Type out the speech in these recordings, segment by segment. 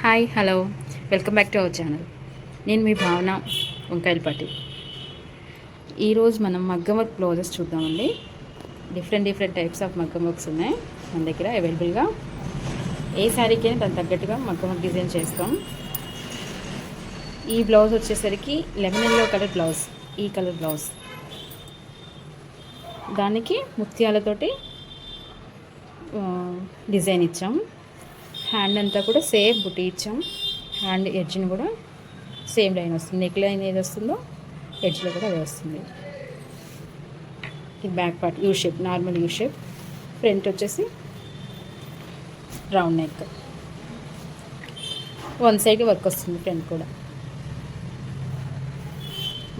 Hi hello welcome back to our channel. నేను మీ భావన వంకాయలపాటి. ఈరోజు మనం మగ్గం వర్క్ బ్లౌజెస్ చూద్దామండి. డిఫరెంట్ టైప్స్ ఆఫ్ మగ్గం వర్క్స్ ఉన్నాయి మన దగ్గర అవైలబుల్గా. ఏ శారీకైనా దానికి తగ్గట్టుగా మగ్గం వర్క్ డిజైన్ చేస్తాం. ఈ బ్లౌజ్ వచ్చేసరికి లెమన్ ఎల్లో కలర్ బ్లౌజ్, ఈ కలర్ బ్లౌజ్. దానికి ముత్యాలతోటి డిజైన్ ఇచ్చాం. హ్యాండ్ అంతా కూడా సేమ్ బుట్టి ఇచ్చాం. హ్యాండ్ ఎడ్జ్ని కూడా సేమ్ లైన్ వస్తుంది. నెక్ లైన్ ఏది వస్తుందో ఎడ్జ్లో కూడా అదే వస్తుంది. ఈ back part U shape, normal U shape. Front వచ్చేసి round neck, one side work వస్తుంది. ఫ్రంట్ కూడా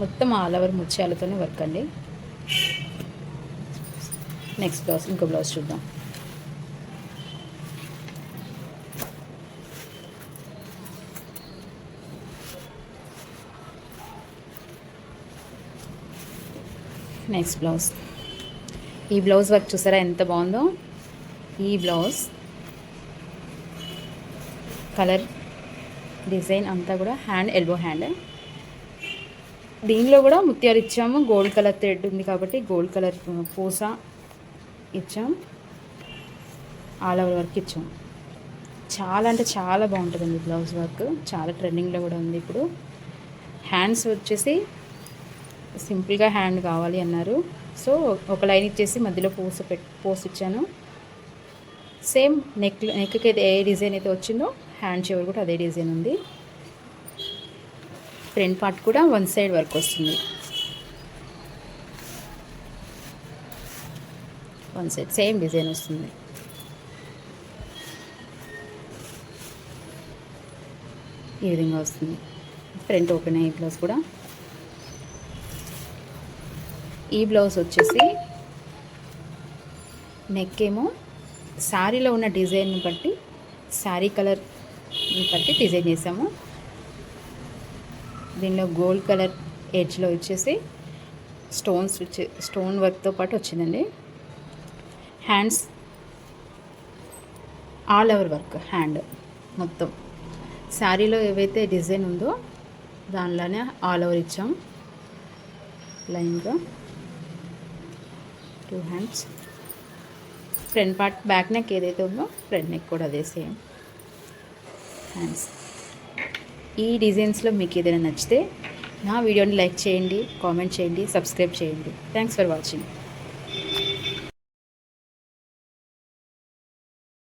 మొత్తం ఆల్ ఓవర్ ముత్యాలతోనే వర్క్ అండి. నెక్స్ట్ బ్లౌజ్, ఇంకో బ్లౌజ్ చూద్దాం. Next blouse. ఈ బ్లౌజ్ వర్క్ చూసారా ఎంత బాగుందో. ఈ బ్లౌజ్ కలర్ డిజైన్ అంతా కూడా హ్యాండ్, ఎల్బో హ్యాండ్. దీనిలో కూడా ముత్యాలు ఇచ్చాము. గోల్డ్ కలర్ థ్రెడ్ ఉంది కాబట్టి గోల్డ్ కలర్ పూస ఇచ్చాం. ఆల్ ఓవర్ వర్క్ ఇచ్చాం. చాలా అంటే చాలా బాగుంటుందండి బ్లౌజ్ వర్క్. చాలా ట్రెండింగ్లో కూడా ఉంది ఇప్పుడు. హ్యాండ్స్ వచ్చేసి సింపుల్గా హ్యాండ్ కావాలి అన్నారు. సో ఒక లైన్ ఇచ్చేసి మధ్యలో పోస్ ఇచ్చాను. సేమ్ నెక్కి అయితే ఏ డిజైన్ అయితే వచ్చిందో హ్యాండ్ చివరి కూడా అదే డిజైన్ ఉంది. ఫ్రంట్ పార్ట్ కూడా వన్ సైడ్ వర్క్ వస్తుంది. వన్ సైడ్ సేమ్ డిజైన్ వస్తుంది. ఈ విధంగా వస్తుంది. ఫ్రంట్ ఓపెన్ అయ్యే బ్లౌజ్ కూడా. ఈ బ్లౌజ్ వచ్చేసి నెక్ ఏమో శారీలో ఉన్న డిజైన్ని బట్టి, శారీ కలర్ని బట్టి డిజైన్ చేసాము. దీనిలో గోల్డ్ కలర్ ఎడ్జ్లో వచ్చేసి స్టోన్ వర్క్తో పాటు వచ్చిందండి. Hands all over work. Hand మొత్తం శారీలో ఏవైతే డిజైన్ ఉందో దానిలోనే ఆల్ ఓవర్ ఇచ్చాం లైన్గా. 2 hands. Front part back neck ఏదైతే ఉందో ఫ్రంట్ నెక్ కూడా అదే సేమ్ హ్యాండ్స్. ఈ డిజైన్స్లో మీకు ఏదైనా నచ్చితే నా వీడియోని లైక్ చేయండి, కామెంట్ చేయండి, సబ్స్క్రైబ్ చేయండి. Thanks for watching.